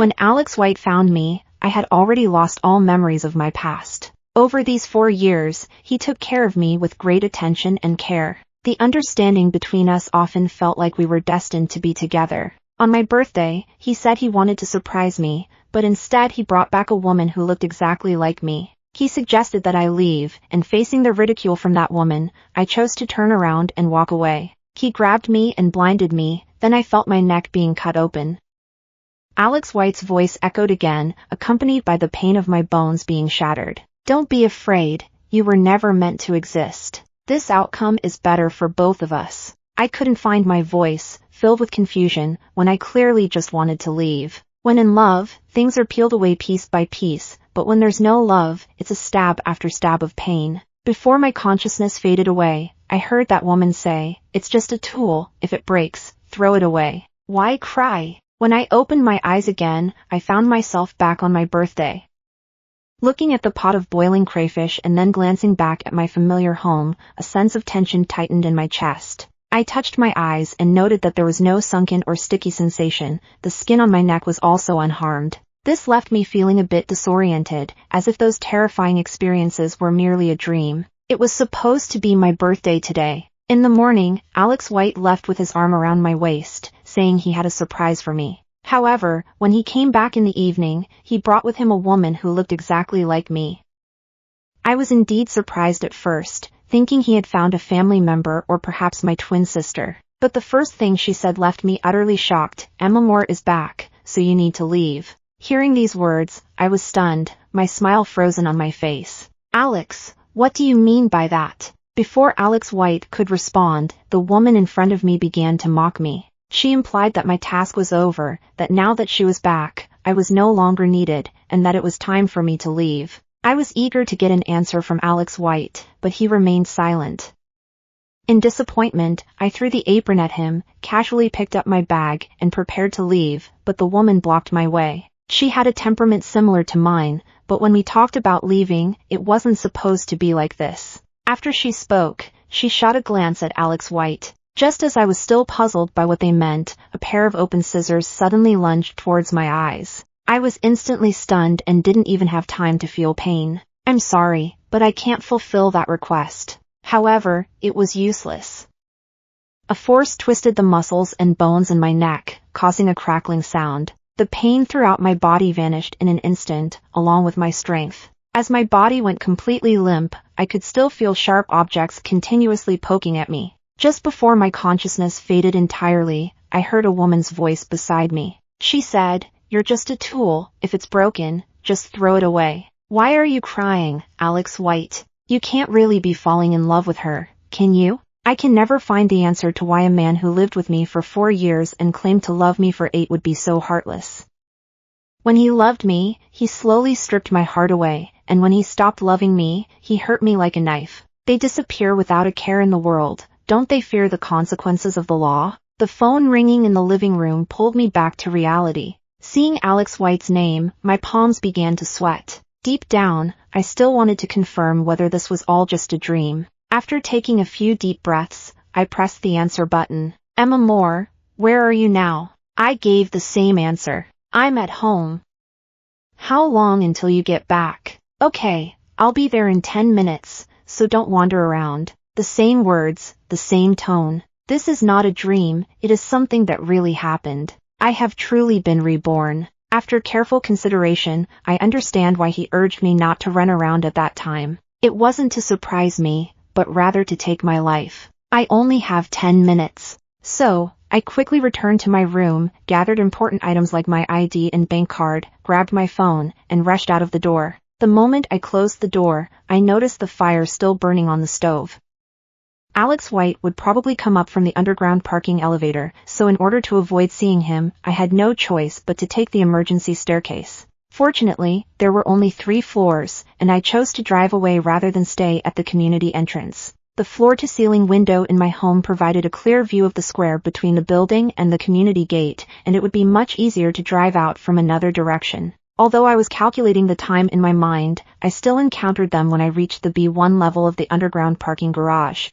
When Alex White found me, I had already lost all memories of my past. Over these 4 years, he took care of me with great attention and care. The understanding between us often felt like we were destined to be together. On my birthday, he said he wanted to surprise me, but instead he brought back a woman who looked exactly like me. He suggested that I leave, and facing the ridicule from that woman, I chose to turn around and walk away. He grabbed me and blinded me, then I felt my neck being cut open. Alex White's voice echoed again, accompanied by the pain of my bones being shattered. Don't be afraid, you were never meant to exist. This outcome is better for both of us. I couldn't find my voice, filled with confusion, when I clearly just wanted to leave. When in love, things are peeled away piece by piece, but when there's no love, it's a stab after stab of pain. Before my consciousness faded away, I heard that woman say, "It's just a tool, if it breaks, throw it away. Why cry?" When I opened my eyes again, I found myself back on my birthday. Looking at the pot of boiling crayfish and then glancing back at my familiar home, a sense of tension tightened in my chest. I touched my eyes and noted that there was no sunken or sticky sensation. The skin on my neck was also unharmed. This left me feeling a bit disoriented, as if those terrifying experiences were merely a dream. It was supposed to be my birthday today. In the morning, Alex White left with his arm around my waist, saying he had a surprise for me. However, when he came back in the evening, he brought with him a woman who looked exactly like me. I was indeed surprised at first, thinking he had found a family member or perhaps my twin sister. But the first thing she said left me utterly shocked. "Emma Moore is back, so you need to leave." Hearing these words, I was stunned, my smile frozen on my face. "Alex, what do you mean by that?" Before Alex White could respond, the woman in front of me began to mock me. She implied that my task was over, that now that she was back, I was no longer needed, and that it was time for me to leave. I was eager to get an answer from Alex White, but he remained silent. In disappointment, I threw the apron at him, casually picked up my bag, and prepared to leave, but the woman blocked my way. She had a temperament similar to mine, but when we talked about leaving, it wasn't supposed to be like this. After she spoke, she shot a glance at Alex White. Just as I was still puzzled by what they meant, a pair of open scissors suddenly lunged towards my eyes. I was instantly stunned and didn't even have time to feel pain. "I'm sorry, but I can't fulfill that request." However, it was useless. A force twisted the muscles and bones in my neck, causing a crackling sound. The pain throughout my body vanished in an instant, along with my strength. As my body went completely limp, I could still feel sharp objects continuously poking at me. Just before my consciousness faded entirely, I heard a woman's voice beside me. She said, "You're just a tool, if it's broken, just throw it away." "Why are you crying, Alex White? You can't really be falling in love with her, can you?" I can never find the answer to why a man who lived with me for 4 years and claimed to love me for 8 would be so heartless. When he loved me, he slowly stripped my heart away, and when he stopped loving me, he hurt me like a knife. They disappear without a care in the world. Don't they fear the consequences of the law? The phone ringing in the living room pulled me back to reality. Seeing Alex White's name, my palms began to sweat. Deep down, I still wanted to confirm whether this was all just a dream. After taking a few deep breaths, I pressed the answer button. "Emma Moore, where are you now?" I gave the same answer. "I'm at home." "How long until you get back?" "Okay, I'll be there in 10 minutes, so don't wander around." The same words, the same tone. This is not a dream, it is something that really happened. I have truly been reborn. After careful consideration, I understand why he urged me not to run around at that time. It wasn't to surprise me, but rather to take my life. I only have 10 minutes. So, I quickly returned to my room, gathered important items like my ID and bank card, grabbed my phone, and rushed out of the door. The moment I closed the door, I noticed the fire still burning on the stove. Alex White would probably come up from the underground parking elevator, so in order to avoid seeing him, I had no choice but to take the emergency staircase. Fortunately, there were only 3 floors, and I chose to drive away rather than stay at the community entrance. The floor-to-ceiling window in my home provided a clear view of the square between the building and the community gate, and it would be much easier to drive out from another direction. Although I was calculating the time in my mind, I still encountered them when I reached the B1 level of the underground parking garage.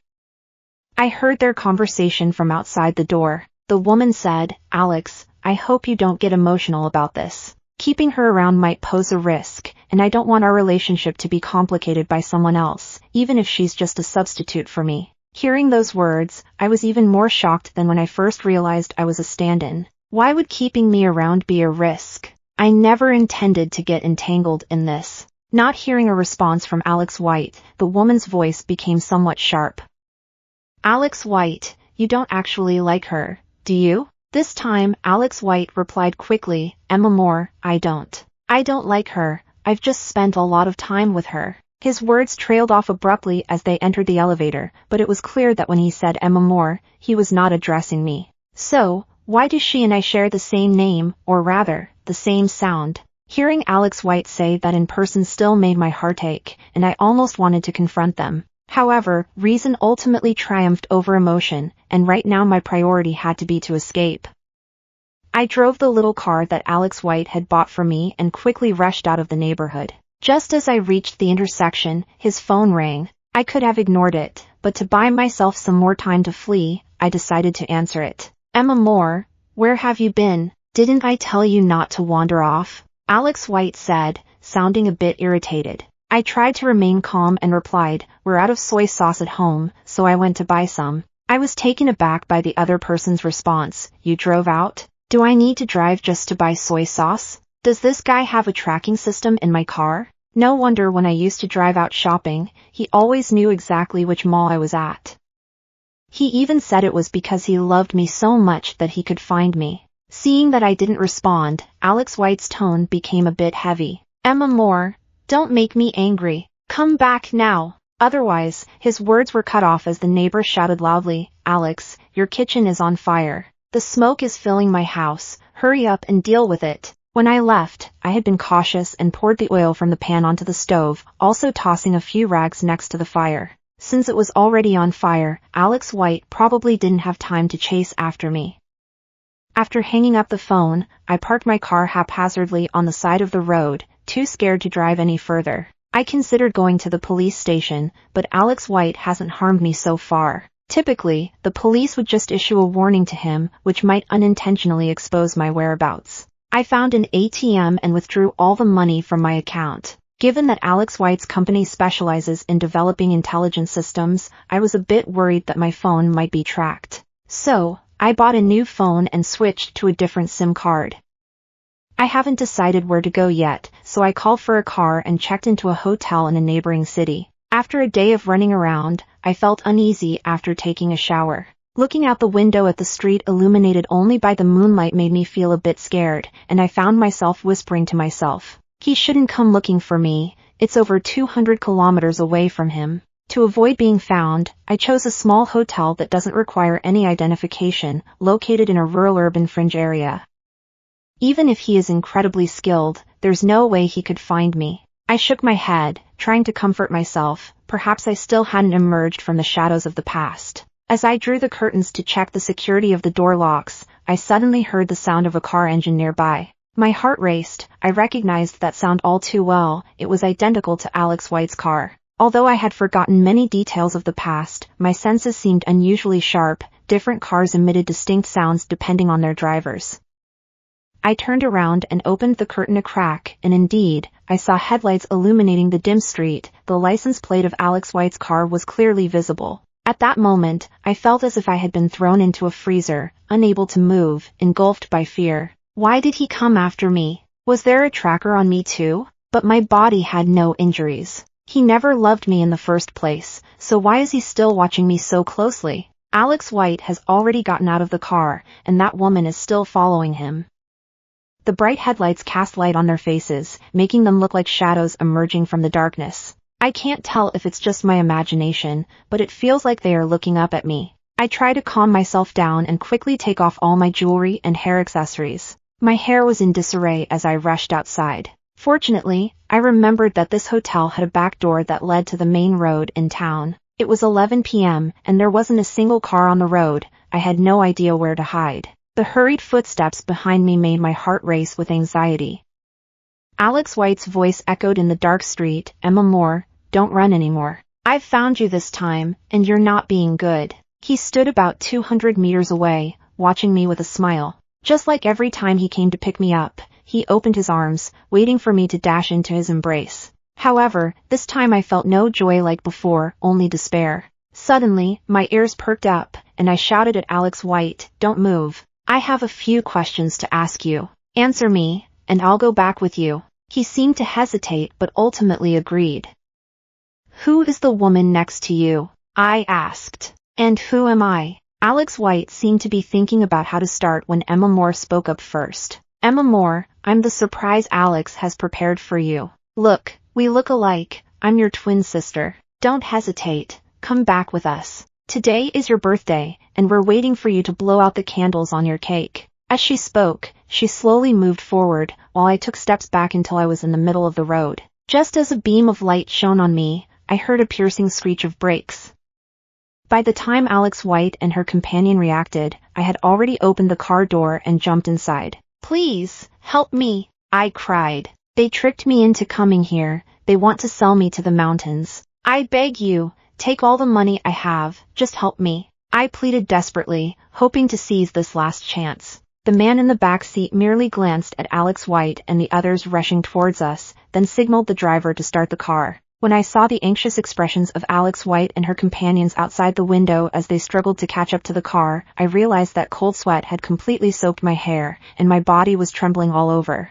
I heard their conversation from outside the door. The woman said, "Alex, I hope you don't get emotional about this. Keeping her around might pose a risk, and I don't want our relationship to be complicated by someone else, even if she's just a substitute for me. Hearing those words, I was even more shocked than when I first realized I was a stand-in. Why would keeping me around be a risk? I never intended to get entangled in this. Not hearing a response from Alex White, the woman's voice became somewhat sharp. Alex White, you don't actually like her, do you? This time, Alex White replied quickly, Emma Moore, I don't. I don't like her, I've just spent a lot of time with her. His words trailed off abruptly as they entered the elevator, but it was clear that when he said Emma Moore, he was not addressing me. So, why do she and I share the same name, or rather, the same sound? Hearing Alex White say that in person still made my heart ache, and I almost wanted to confront them. However, reason ultimately triumphed over emotion, and right now my priority had to be to escape. I drove the little car that Alex White had bought for me and quickly rushed out of the neighborhood. Just as I reached the intersection, his phone rang. I could have ignored it, but to buy myself some more time to flee, I decided to answer it. Emma Moore, where have you been? Didn't I tell you not to wander off? Alex White said, sounding a bit irritated. I tried to remain calm and replied, we're out of soy sauce at home, so I went to buy some. I was taken aback by the other person's response. You drove out? Do I need to drive just to buy soy sauce? Does this guy have a tracking system in my car? No wonder when I used to drive out shopping, he always knew exactly which mall I was at. He even said it was because he loved me so much that he could find me. Seeing that I didn't respond, Alex White's tone became a bit heavy. Emma Moore, don't make me angry. Come back now. Otherwise, his words were cut off as the neighbor shouted loudly, Alex, your kitchen is on fire. The smoke is filling my house. Hurry up and deal with it. When I left, I had been cautious and poured the oil from the pan onto the stove, also tossing a few rags next to the fire. Since it was already on fire, Alex White probably didn't have time to chase after me. After hanging up the phone, I parked my car haphazardly on the side of the road, too scared to drive any further. I considered going to the police station, but Alex White hasn't harmed me so far. Typically, the police would just issue a warning to him, which might unintentionally expose my whereabouts. I found an ATM and withdrew all the money from my account. Given that Alex White's company specializes in developing intelligence systems, I was a bit worried that my phone might be tracked. So, I bought a new phone and switched to a different SIM card. I haven't decided where to go yet, so I called for a car and checked into a hotel in a neighboring city. After a day of running around, I felt uneasy after taking a shower. Looking out the window at the street illuminated only by the moonlight made me feel a bit scared, and I found myself whispering to myself, he shouldn't come looking for me, it's over 200 kilometers away from him. To avoid being found, I chose a small hotel that doesn't require any identification, located in a rural urban fringe area. Even if he is incredibly skilled, there's no way he could find me. I shook my head, trying to comfort myself, perhaps I still hadn't emerged from the shadows of the past. As I drew the curtains to check the security of the door locks, I suddenly heard the sound of a car engine nearby. My heart raced. I recognized that sound all too well. It was identical to Alex White's car. Although I had forgotten many details of the past, my senses seemed unusually sharp. Different cars emitted distinct sounds depending on their drivers. I turned around and opened the curtain a crack, and indeed, I saw headlights illuminating the dim street. The license plate of Alex White's car was clearly visible. At that moment, I felt as if I had been thrown into a freezer, unable to move, engulfed by fear. Why did he come after me? Was there a tracker on me too? But my body had no injuries. He never loved me in the first place, so why is he still watching me so closely? Alex White has already gotten out of the car, and that woman is still following him. The bright headlights cast light on their faces, making them look like shadows emerging from the darkness. I can't tell if it's just my imagination, but it feels like they are looking up at me. I try to calm myself down and quickly take off all my jewelry and hair accessories. My hair was in disarray as I rushed outside. Fortunately, I remembered that this hotel had a back door that led to the main road in town. It was 11 p.m., and there wasn't a single car on the road. I had no idea where to hide. The hurried footsteps behind me made my heart race with anxiety. Alex White's voice echoed in the dark street, Emma Moore, don't run anymore. I've found you this time, and you're not being good. He stood about 200 meters away, watching me with a smile. Just like every time he came to pick me up, he opened his arms, waiting for me to dash into his embrace. However, this time I felt no joy like before, only despair. Suddenly, my ears perked up, and I shouted at Alex White, "Don't move. I have a few questions to ask you. Answer me, and I'll go back with you." He seemed to hesitate but ultimately agreed. "Who is the woman next to you?" I asked. "And who am I?" Alex White seemed to be thinking about how to start when Emma Moore spoke up first. "Emma Moore, I'm the surprise Alex has prepared for you. Look, we look alike. I'm your twin sister. Don't hesitate. Come back with us. Today is your birthday, and we're waiting for you to blow out the candles on your cake." As she spoke, she slowly moved forward, while I took steps back until I was in the middle of the road. Just as a beam of light shone on me, I heard a piercing screech of brakes. By the time Alex White and her companion reacted, I had already opened the car door and jumped inside. "Please, help me," I cried. "They tricked me into coming here. They want to sell me to the mountains. I beg you, take all the money I have, just help me," I pleaded desperately, hoping to seize this last chance. The man in the back seat merely glanced at Alex White and the others rushing towards us, then signaled the driver to start the car. When I saw the anxious expressions of Alex White and her companions outside the window as they struggled to catch up to the car, I realized that cold sweat had completely soaked my hair, and my body was trembling all over.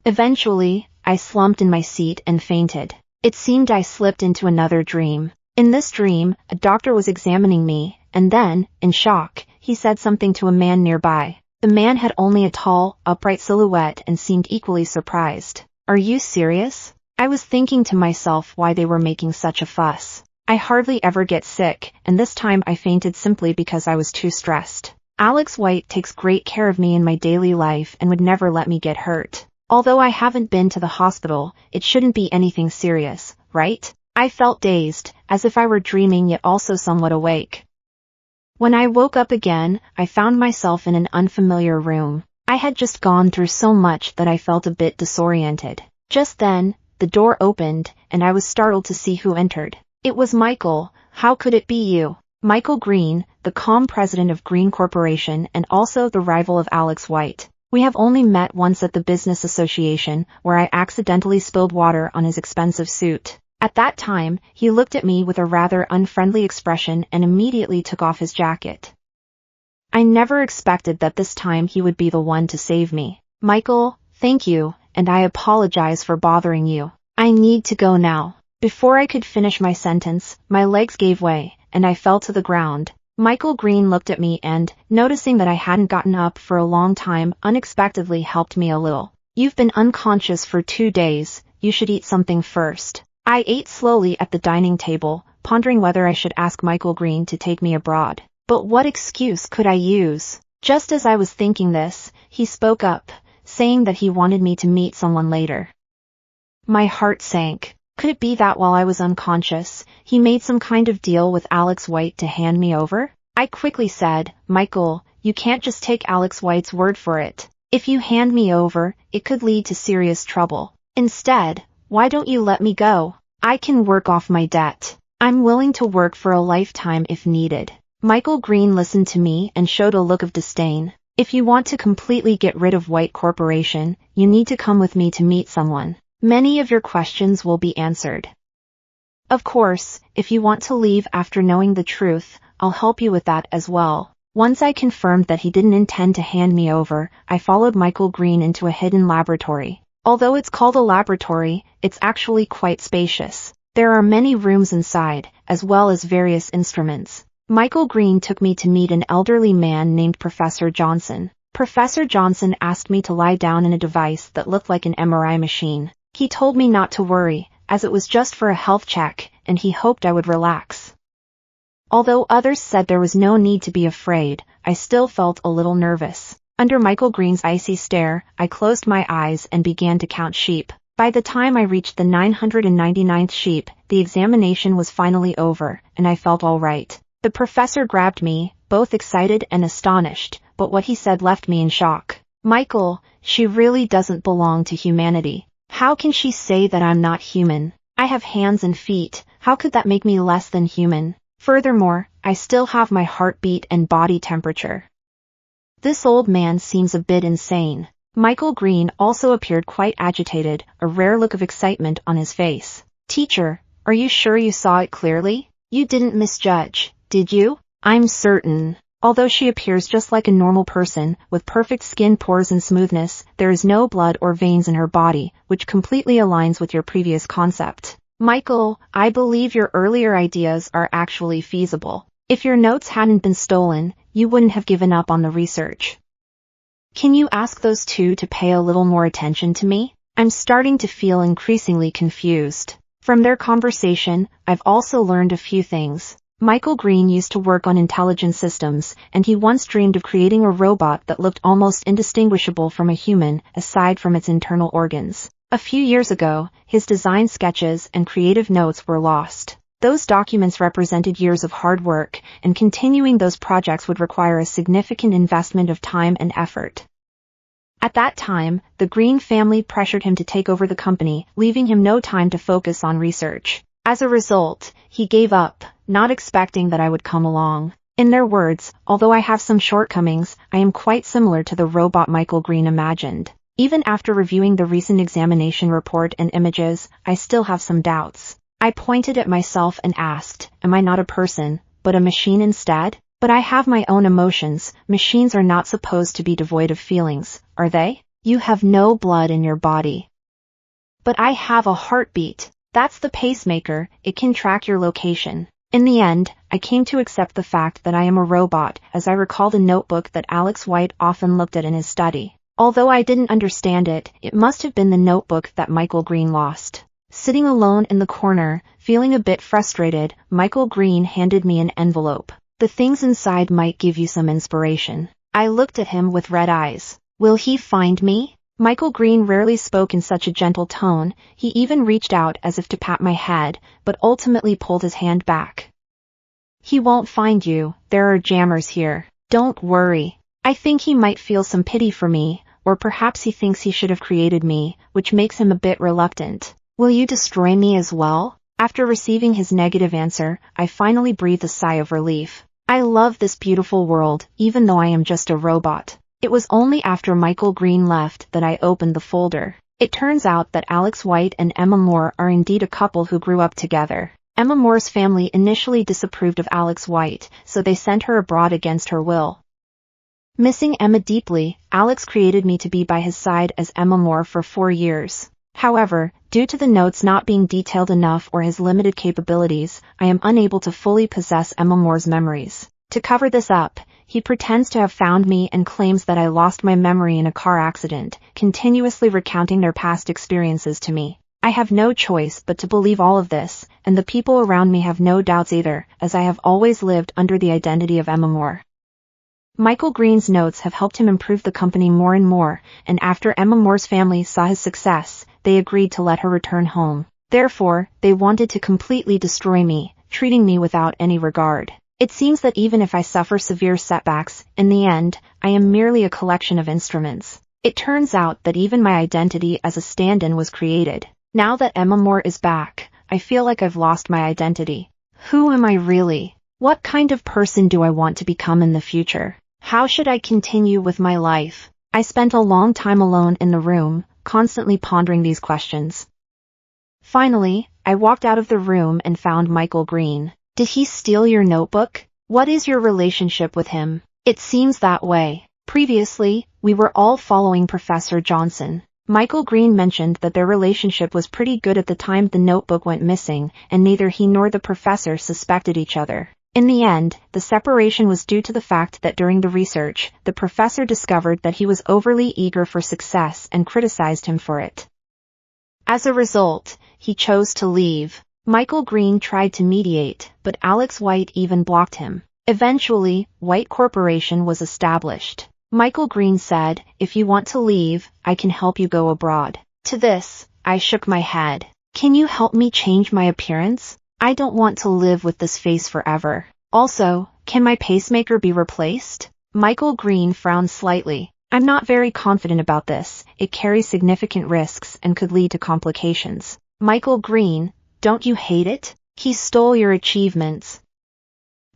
Eventually, I slumped in my seat and fainted. It seemed I slipped into another dream. In this dream, a doctor was examining me, and then, in shock, he said something to a man nearby. The man had only a tall, upright silhouette and seemed equally surprised. "Are you serious?" I was thinking to myself why they were making such a fuss. I hardly ever get sick, and this time I fainted simply because I was too stressed. Alex White takes great care of me in my daily life and would never let me get hurt. Although I haven't been to the hospital, it shouldn't be anything serious, right? I felt dazed, as if I were dreaming yet also somewhat awake. When I woke up again, I found myself in an unfamiliar room. I had just gone through so much that I felt a bit disoriented. Just then, the door opened, and I was startled to see who entered. It was Michael. "How could it be you?" Michael Green, the calm president of Green Corporation and also the rival of Alex White. We have only met once at the business association, where I accidentally spilled water on his expensive suit. At that time, he looked at me with a rather unfriendly expression and immediately took off his jacket. I never expected that this time he would be the one to save me. "Michael, thank you, and I apologize for bothering you. I need to go now." Before I could finish my sentence, my legs gave way, and I fell to the ground. Michael Green looked at me and, noticing that I hadn't gotten up for a long time, unexpectedly helped me a little. "You've been unconscious for 2 days, you should eat something first." I ate slowly at the dining table, pondering whether I should ask Michael Green to take me abroad. But what excuse could I use? Just as I was thinking this, he spoke up, saying that he wanted me to meet someone later. My heart sank. Could it be that while I was unconscious, he made some kind of deal with Alex White to hand me over? I quickly said, "Michael, you can't just take Alex White's word for it. If you hand me over, it could lead to serious trouble. Instead, why don't you let me go? I can work off my debt. I'm willing to work for a lifetime if needed." Michael Green listened to me and showed a look of disdain. "If you want to completely get rid of White Corporation, you need to come with me to meet someone. Many of your questions will be answered. Of course, if you want to leave after knowing the truth, I'll help you with that as well." Once I confirmed that he didn't intend to hand me over, I followed Michael Green into a hidden laboratory. Although it's called a laboratory, it's actually quite spacious. There are many rooms inside, as well as various instruments. Michael Green took me to meet an elderly man named Professor Johnson. Professor Johnson asked me to lie down in a device that looked like an MRI machine. He told me not to worry, as it was just for a health check, and he hoped I would relax. Although others said there was no need to be afraid, I still felt a little nervous. Under Michael Green's icy stare, I closed my eyes and began to count sheep. By the time I reached the 999th sheep, the examination was finally over, and I felt all right. The professor grabbed me, both excited and astonished, but what he said left me in shock. "Michael, she really doesn't belong to humanity. How can she say that I'm not human? I have hands and feet, how could that make me less than human? Furthermore, I still have my heartbeat and body temperature." This old man seems a bit insane. Michael Green also appeared quite agitated, a rare look of excitement on his face. Teacher, are you sure you saw it clearly? You didn't misjudge, did you? I'm certain. Although she appears just like a normal person, with perfect skin pores and smoothness, there is no blood or veins in her body, which completely aligns with your previous concept. Michael, I believe your earlier ideas are actually feasible. If your notes hadn't been stolen, you wouldn't have given up on the research. Can you ask those two to pay a little more attention to me? I'm starting to feel increasingly confused. From their conversation, I've also learned a few things. Michael Green used to work on intelligent systems, and he once dreamed of creating a robot that looked almost indistinguishable from a human, aside from its internal organs. A few years ago, his design sketches and creative notes were lost. Those documents represented years of hard work, and continuing those projects would require a significant investment of time and effort. At that time, the Green family pressured him to take over the company, leaving him no time to focus on research. As a result, he gave up, not expecting that I would come along. In their words, although I have some shortcomings, I am quite similar to the robot Michael Green imagined. Even after reviewing the recent examination report and images, I still have some doubts. I pointed at myself and asked, am I not a person, but a machine instead? But I have my own emotions. Machines are not supposed to be devoid of feelings, are they? You have no blood in your body. But I have a heartbeat. That's the pacemaker, it can track your location. In the end, I came to accept the fact that I am a robot, as I recalled a notebook that Alex White often looked at in his study. Although I didn't understand it, it must have been the notebook that Michael Green lost. Sitting alone in the corner, feeling a bit frustrated, Michael Green handed me an envelope. The things inside might give you some inspiration. I looked at him with red eyes. Will he find me? Michael Green rarely spoke in such a gentle tone. He even reached out as if to pat my head, but ultimately pulled his hand back. He won't find you. There are jammers here. Don't worry. I think he might feel some pity for me, or perhaps he thinks he should have created me, which makes him a bit reluctant. Will you destroy me as well? After receiving his negative answer, I finally breathed a sigh of relief. I love this beautiful world, even though I am just a robot. It was only after Michael Green left that I opened the folder. It turns out that Alex White and Emma Moore are indeed a couple who grew up together. Emma Moore's family initially disapproved of Alex White, so they sent her abroad against her will. Missing Emma deeply, Alex created me to be by his side as Emma Moore for 4 years. However, due to the notes not being detailed enough or his limited capabilities, I am unable to fully possess Emma Moore's memories. To cover this up, he pretends to have found me and claims that I lost my memory in a car accident, continuously recounting their past experiences to me. I have no choice but to believe all of this, and the people around me have no doubts either, as I have always lived under the identity of Emma Moore. Michael Green's notes have helped him improve the company more and more, and after Emma Moore's family saw his success, they agreed to let her return home. Therefore, they wanted to completely destroy me, treating me without any regard. It seems that even if I suffer severe setbacks, in the end, I am merely a collection of instruments. It turns out that even my identity as a stand-in was created. Now that Emma Moore is back, I feel like I've lost my identity. Who am I really? What kind of person do I want to become in the future? How should I continue with my life? I spent a long time alone in the room, constantly pondering these questions. Finally, I walked out of the room and found Michael Green. Did he steal your notebook? What is your relationship with him? It seems that way. Previously, we were all following Professor Johnson. Michael Green mentioned that their relationship was pretty good at the time the notebook went missing, and neither he nor the professor suspected each other. In the end, the separation was due to the fact that during the research, the professor discovered that he was overly eager for success and criticized him for it. As a result, he chose to leave. Michael Green tried to mediate, but Alex White even blocked him. Eventually, White Corporation was established. Michael Green said, "If you want to leave, I can help you go abroad." To this, I shook my head. "Can you help me change my appearance? I don't want to live with this face forever. Also, can my pacemaker be replaced?" Michael Green frowned slightly. "I'm not very confident about this. It carries significant risks and could lead to complications." Michael Green, don't you hate it? He stole your achievements.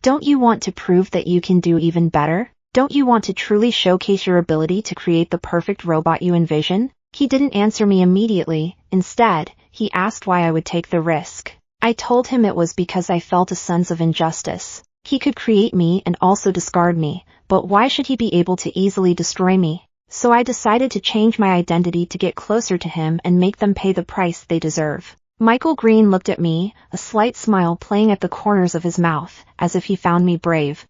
Don't you want to prove that you can do even better? Don't you want to truly showcase your ability to create the perfect robot you envision? He didn't answer me immediately. Instead, he asked why I would take the risk. I told him it was because I felt a sense of injustice. He could create me and also discard me, but why should he be able to easily destroy me? So I decided to change my identity to get closer to him and make them pay the price they deserve. Michael Green looked at me, a slight smile playing at the corners of his mouth, as if he found me brave.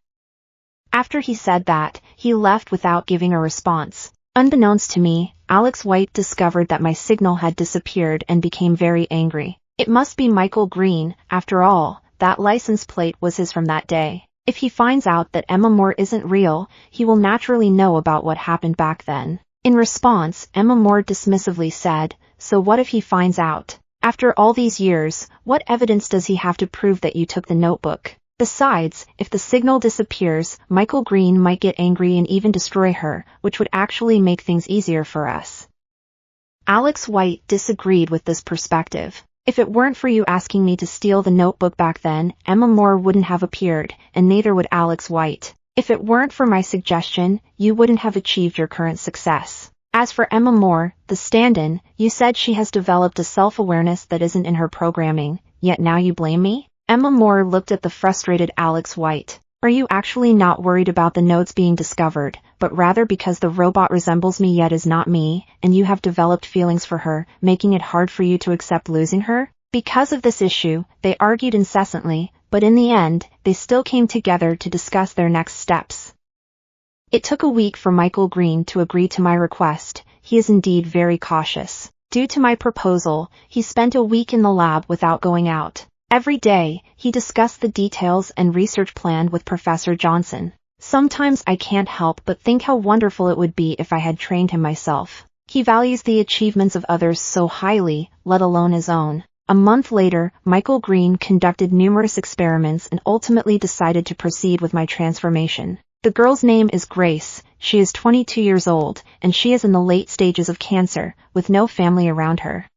After he said that, he left without giving a response. Unbeknownst to me, Alex White discovered that my signal had disappeared and became very angry. It must be Michael Green, after all, that license plate was his from that day. If he finds out that Emma Moore isn't real, he will naturally know about what happened back then. In response, Emma Moore dismissively said, "So what if he finds out? After all these years, what evidence does he have to prove that you took the notebook? Besides, if the signal disappears, Michael Green might get angry and even destroy her, which would actually make things easier for us." Alex White disagreed with this perspective. If it weren't for you asking me to steal the notebook back then, Emma Moore wouldn't have appeared, and neither would Alex White. If it weren't for my suggestion, you wouldn't have achieved your current success. As for Emma Moore, the stand-in, you said she has developed a self-awareness that isn't in her programming, yet now you blame me? Emma Moore looked at the frustrated Alex White. Are you actually not worried about the notes being discovered, but rather because the robot resembles me yet is not me, and you have developed feelings for her, making it hard for you to accept losing her? Because of this issue, they argued incessantly, but in the end, they still came together to discuss their next steps. It took a week for Michael Green to agree to my request. He is indeed very cautious. Due to my proposal, he spent a week in the lab without going out. Every day, he discussed the details and research plan with Professor Johnson. Sometimes I can't help but think how wonderful it would be if I had trained him myself. He values the achievements of others so highly, let alone his own. A month later, Michael Green conducted numerous experiments and ultimately decided to proceed with my transformation. The girl's name is Grace. She is 22 years old, and she is in the late stages of cancer, with no family around her.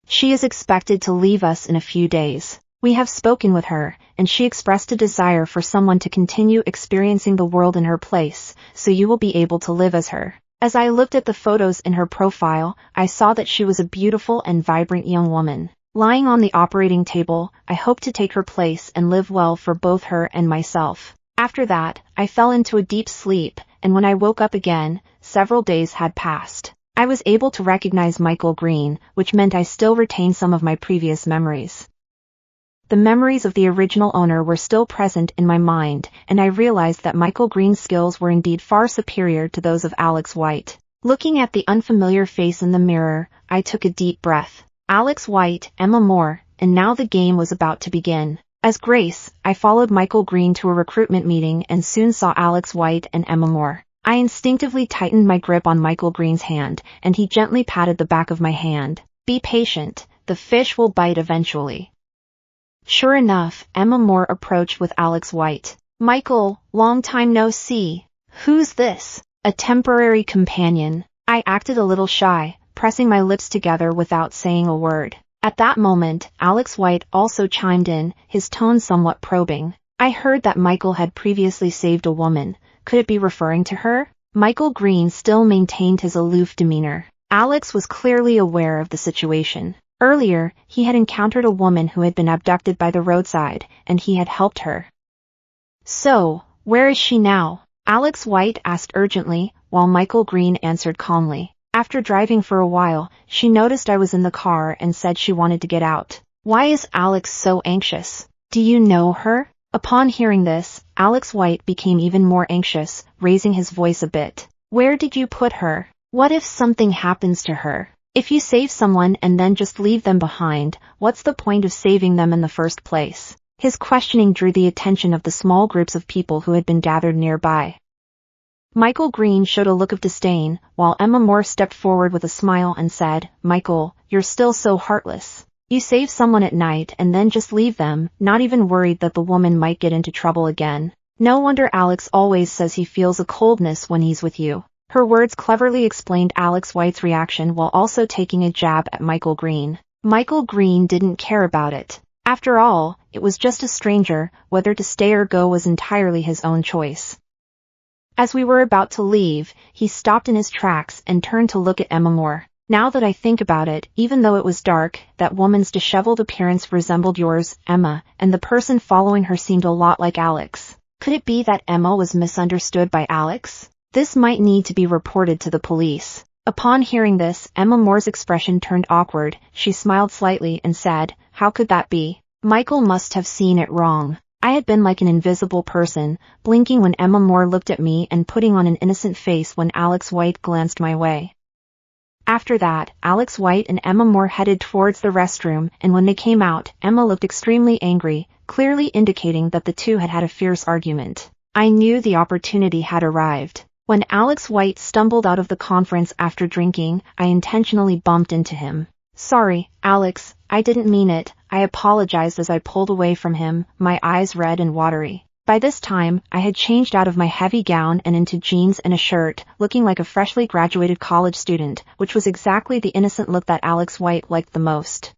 She is expected to leave us in a few days. We have spoken with her, and she expressed a desire for someone to continue experiencing the world in her place, so you will be able to live as her. As I looked at the photos in her profile, I saw that she was a beautiful and vibrant young woman. Lying on the operating table, I hoped to take her place and live well for both her and myself. After that, I fell into a deep sleep, and when I woke up again, several days had passed. I was able to recognize Michael Green, which meant I still retained some of my previous memories. The memories of the original owner were still present in my mind, and I realized that Michael Green's skills were indeed far superior to those of Alex White. Looking at the unfamiliar face in the mirror, I took a deep breath. Alex White, Emma Moore, and now the game was about to begin. As Grace, I followed Michael Green to a recruitment meeting and soon saw Alex White and Emma Moore. I instinctively tightened my grip on Michael Green's hand, and he gently patted the back of my hand. Be patient, the fish will bite eventually. Sure enough, Emma Moore approached with Alex White. Michael, long time no see. Who's this? A temporary companion. I acted a little shy, pressing my lips together without saying a word. At that moment, Alex White also chimed in, his tone somewhat probing. I heard that Michael had previously saved a woman. Could it be referring to her? Michael Green still maintained his aloof demeanor. Alex was clearly aware of the situation. Earlier, he had encountered a woman who had been abducted by the roadside, and he had helped her. So, where is she now? Alex White asked urgently, while Michael Green answered calmly. After driving for a while, she noticed I was in the car and said she wanted to get out. Why is Alex so anxious? Do you know her? Upon hearing this, Alex White became even more anxious, raising his voice a bit. Where did you put her? What if something happens to her? If you save someone and then just leave them behind, what's the point of saving them in the first place? His questioning drew the attention of the small groups of people who had been gathered nearby. Michael Green showed a look of disdain, while Emma Moore stepped forward with a smile and said, Michael, you're still so heartless. You save someone at night and then just leave them, not even worried that the woman might get into trouble again. No wonder Alex always says he feels a coldness when he's with you. Her words cleverly explained Alex White's reaction while also taking a jab at Michael Green. Michael Green didn't care about it. After all, it was just a stranger, whether to stay or go was entirely his own choice. As we were about to leave, he stopped in his tracks and turned to look at Emma Moore. Now that I think about it, even though it was dark, that woman's disheveled appearance resembled yours, Emma, and the person following her seemed a lot like Alex. Could it be that Emma was misunderstood by Alex? This might need to be reported to the police. Upon hearing this, Emma Moore's expression turned awkward. She smiled slightly and said, "How could that be? Michael must have seen it wrong." I had been like an invisible person, blinking when Emma Moore looked at me and putting on an innocent face when Alex White glanced my way. After that, Alex White and Emma Moore headed towards the restroom, and when they came out, Emma looked extremely angry, clearly indicating that the two had had a fierce argument. I knew the opportunity had arrived. When Alex White stumbled out of the conference after drinking, I intentionally bumped into him. "Sorry, Alex, I didn't mean it," I apologized as I pulled away from him, my eyes red and watery. By this time, I had changed out of my heavy gown and into jeans and a shirt, looking like a freshly graduated college student, which was exactly the innocent look that Alex White liked the most.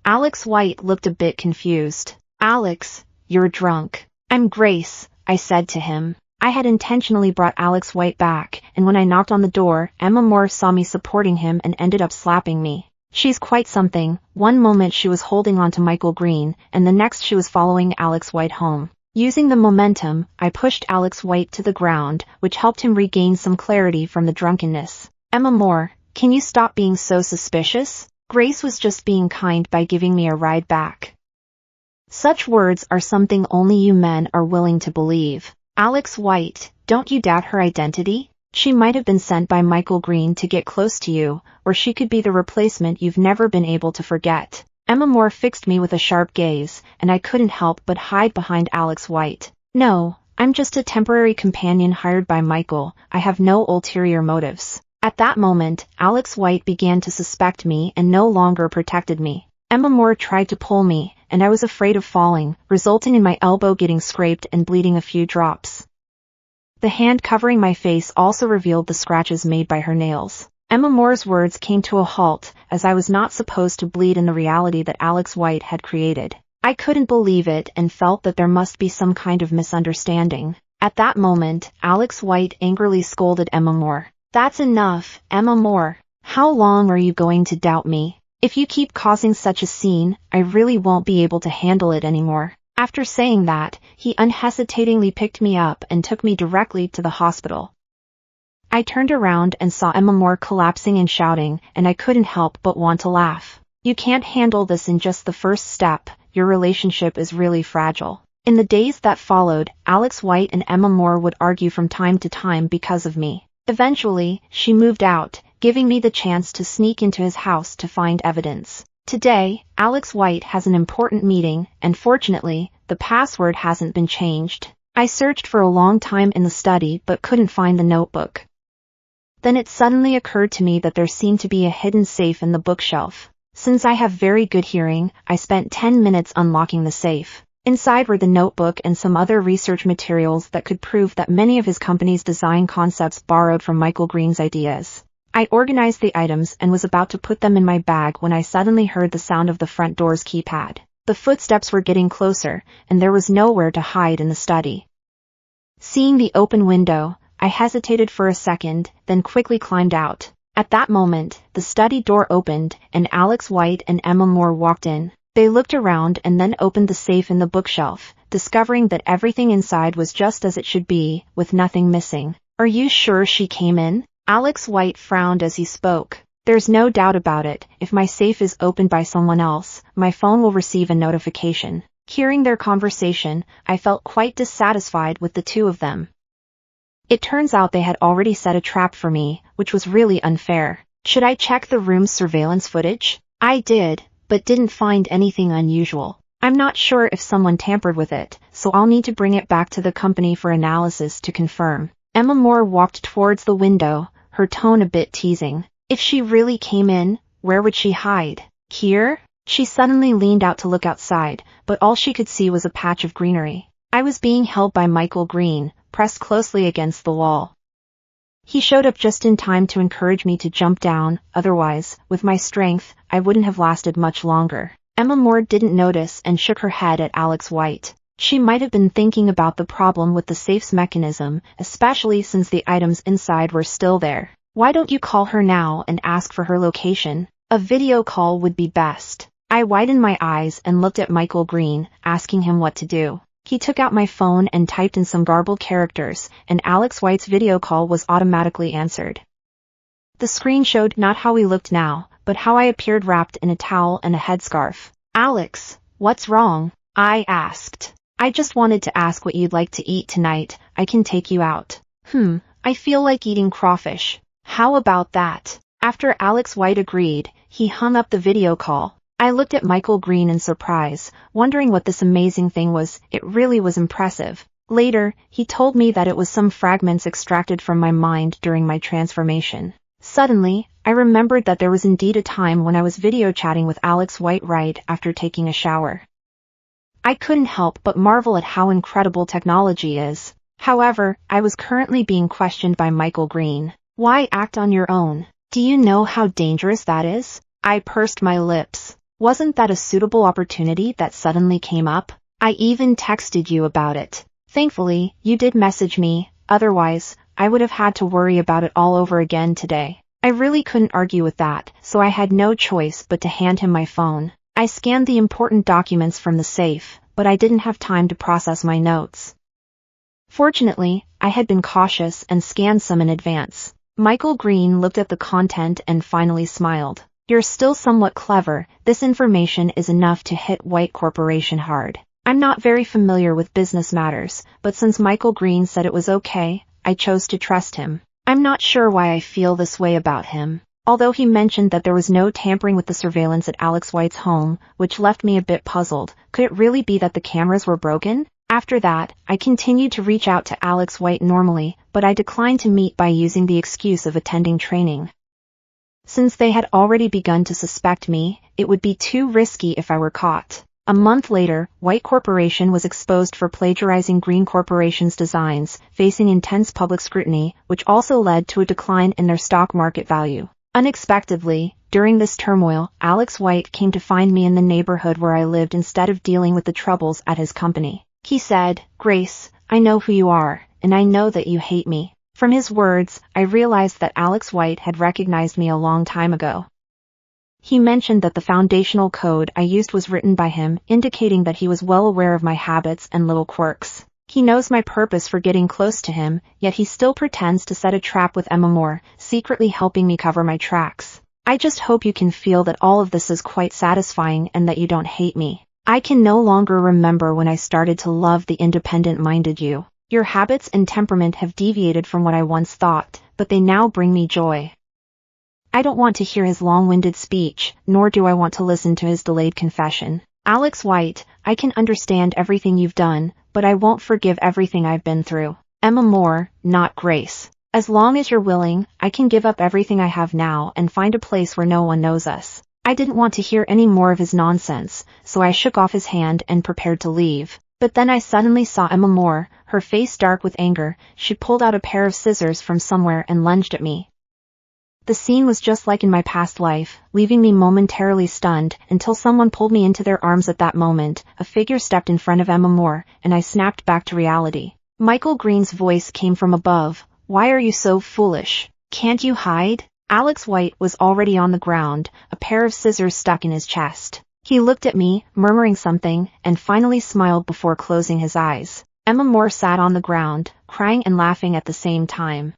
Alex White looked a bit confused. "Alex, you're drunk." "I'm Grace," I said to him. I had intentionally brought Alex White back, and when I knocked on the door, Emma Moore saw me supporting him and ended up slapping me. She's quite something. One moment she was holding on to Michael Green, and the next she was following Alex White home. Using the momentum, I pushed Alex White to the ground, which helped him regain some clarity from the drunkenness. "Emma Moore, can you stop being so suspicious? Grace was just being kind by giving me a ride back." Such words are something only you men are willing to believe. "Alex White, don't you doubt her identity? She might have been sent by Michael Green to get close to you, or she could be the replacement you've never been able to forget." Emma Moore fixed me with a sharp gaze, and I couldn't help but hide behind Alex White. "No, I'm just a temporary companion hired by Michael. I have no ulterior motives." At that moment, Alex White began to suspect me and no longer protected me. Emma Moore tried to pull me, and I was afraid of falling, resulting in my elbow getting scraped and bleeding a few drops. The hand covering my face also revealed the scratches made by her nails. Emma Moore's words came to a halt, as I was not supposed to bleed in the reality that Alex White had created. I couldn't believe it and felt that there must be some kind of misunderstanding. At that moment, Alex White angrily scolded Emma Moore. "That's enough, Emma Moore. How long are you going to doubt me? If you keep causing such a scene, I really won't be able to handle it anymore." After saying that, he unhesitatingly picked me up and took me directly to the hospital. I turned around and saw Emma Moore collapsing and shouting, and I couldn't help but want to laugh. "You can't handle this in just the first step. Your relationship is really fragile." In the days that followed, Alex White and Emma Moore would argue from time to time because of me. Eventually, she moved out, giving me the chance to sneak into his house to find evidence. Today, Alex White has an important meeting, and fortunately, the password hasn't been changed. I searched for a long time in the study but couldn't find the notebook. Then it suddenly occurred to me that there seemed to be a hidden safe in the bookshelf. Since I have very good hearing, I spent 10 minutes unlocking the safe. Inside were the notebook and some other research materials that could prove that many of his company's design concepts borrowed from Michael Green's ideas. I organized the items and was about to put them in my bag when I suddenly heard the sound of the front door's keypad. The footsteps were getting closer, and there was nowhere to hide in the study. Seeing the open window, I hesitated for a second, then quickly climbed out. At that moment, the study door opened, and Alex White and Emma Moore walked in. They looked around and then opened the safe in the bookshelf, discovering that everything inside was just as it should be, with nothing missing. "Are you sure she came in?" Alex White frowned as he spoke. "There's no doubt about it. If my safe is opened by someone else, my phone will receive a notification." Hearing their conversation, I felt quite dissatisfied with the two of them. It turns out they had already set a trap for me, which was really unfair. Should I check the room's surveillance footage? I did, but didn't find anything unusual. I'm not sure if someone tampered with it, so I'll need to bring it back to the company for analysis to confirm. Emma Moore walked towards the window, her tone a bit teasing. If she really came in, where would she hide? Here? She suddenly leaned out to look outside, but all she could see was a patch of greenery. I was being held by Michael Green, pressed closely against the wall. He showed up just in time to encourage me to jump down, otherwise, with my strength, I wouldn't have lasted much longer. Emma Moore didn't notice and shook her head at Alex White. She might have been thinking about the problem with the safe's mechanism, especially since the items inside were still there. Why don't you call her now and ask for her location? A video call would be best. I widened my eyes and looked at Michael Green, asking him what to do. He took out my phone and typed in some garbled characters, and Alex White's video call was automatically answered. The screen showed not how we looked now, but how I appeared wrapped in a towel and a headscarf. "Alex, what's wrong?" I asked. "I just wanted to ask what you'd like to eat tonight. I can take you out." I feel like eating crawfish. How about that? After Alex White agreed, he hung up the video call. I looked at Michael Green in surprise, wondering what this amazing thing was. It really was impressive. Later, he told me that it was some fragments extracted from my mind during my transformation. Suddenly, I remembered that there was indeed a time when I was video chatting with Alex White right after taking a shower. I couldn't help but marvel at how incredible technology is. However, I was currently being questioned by Michael Green. Why act on your own? Do you know how dangerous that is? I pursed my lips. Wasn't that a suitable opportunity that suddenly came up? I even texted you about it. Thankfully, you did message me, otherwise, I would have had to worry about it all over again today. I really couldn't argue with that, so I had no choice but to hand him my phone. I scanned the important documents from the safe, but I didn't have time to process my notes. Fortunately, I had been cautious and scanned some in advance. Michael Green looked at the content and finally smiled. "You're still somewhat clever. This information is enough to hit White Corporation hard." I'm not very familiar with business matters, but since Michael Green said it was okay, I chose to trust him. I'm not sure why I feel this way about him. Although he mentioned that there was no tampering with the surveillance at Alex White's home, which left me a bit puzzled. Could it really be that the cameras were broken? After that, I continued to reach out to Alex White normally, but I declined to meet by using the excuse of attending training. Since they had already begun to suspect me, it would be too risky if I were caught. A month later, White Corporation was exposed for plagiarizing Green Corporation's designs, facing intense public scrutiny, which also led to a decline in their stock market value. Unexpectedly, during this turmoil, Alex White came to find me in the neighborhood where I lived instead of dealing with the troubles at his company. He said, "Grace, I know who you are, and I know that you hate me." From his words, I realized that Alex White had recognized me a long time ago. He mentioned that the foundational code I used was written by him, indicating that he was well aware of my habits and little quirks. He knows my purpose for getting close to him, yet he still pretends to set a trap with Emma Moore, secretly helping me cover my tracks. I just hope you can feel that all of this is quite satisfying and that you don't hate me. I can no longer remember when I started to love the independent-minded you. Your habits and temperament have deviated from what I once thought, but they now bring me joy. I don't want to hear his long-winded speech, nor do I want to listen to his delayed confession. Alex White, I can understand everything you've done, but I won't forgive everything I've been through. Emma Moore, not Grace. As long as you're willing, I can give up everything I have now and find a place where no one knows us. I didn't want to hear any more of his nonsense, so I shook off his hand and prepared to leave. But then I suddenly saw Emma Moore, her face dark with anger. She pulled out a pair of scissors from somewhere and lunged at me. The scene was just like in my past life, leaving me momentarily stunned until someone pulled me into their arms. At that moment, a figure stepped in front of Emma Moore, and I snapped back to reality. Michael Green's voice came from above. "Why are you so foolish? Can't you hide?" Alex White was already on the ground, a pair of scissors stuck in his chest. He looked at me, murmuring something, and finally smiled before closing his eyes. Emma Moore sat on the ground, crying and laughing at the same time.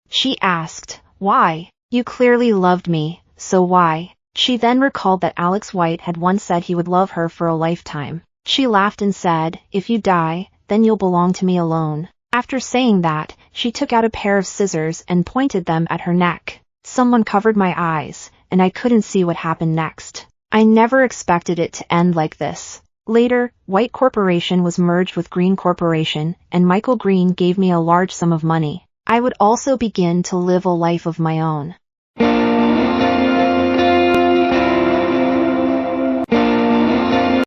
She asked, "Why? You clearly loved me, so why?" She then recalled that Alex White had once said he would love her for a lifetime. She laughed and said, "If you die, then you'll belong to me alone." After saying that, she took out a pair of scissors and pointed them at her neck. Someone covered my eyes, and I couldn't see what happened next. I never expected it to end like this. Later, White Corporation was merged with Green Corporation, and Michael Green gave me a large sum of money. I would also begin to live a life of my own.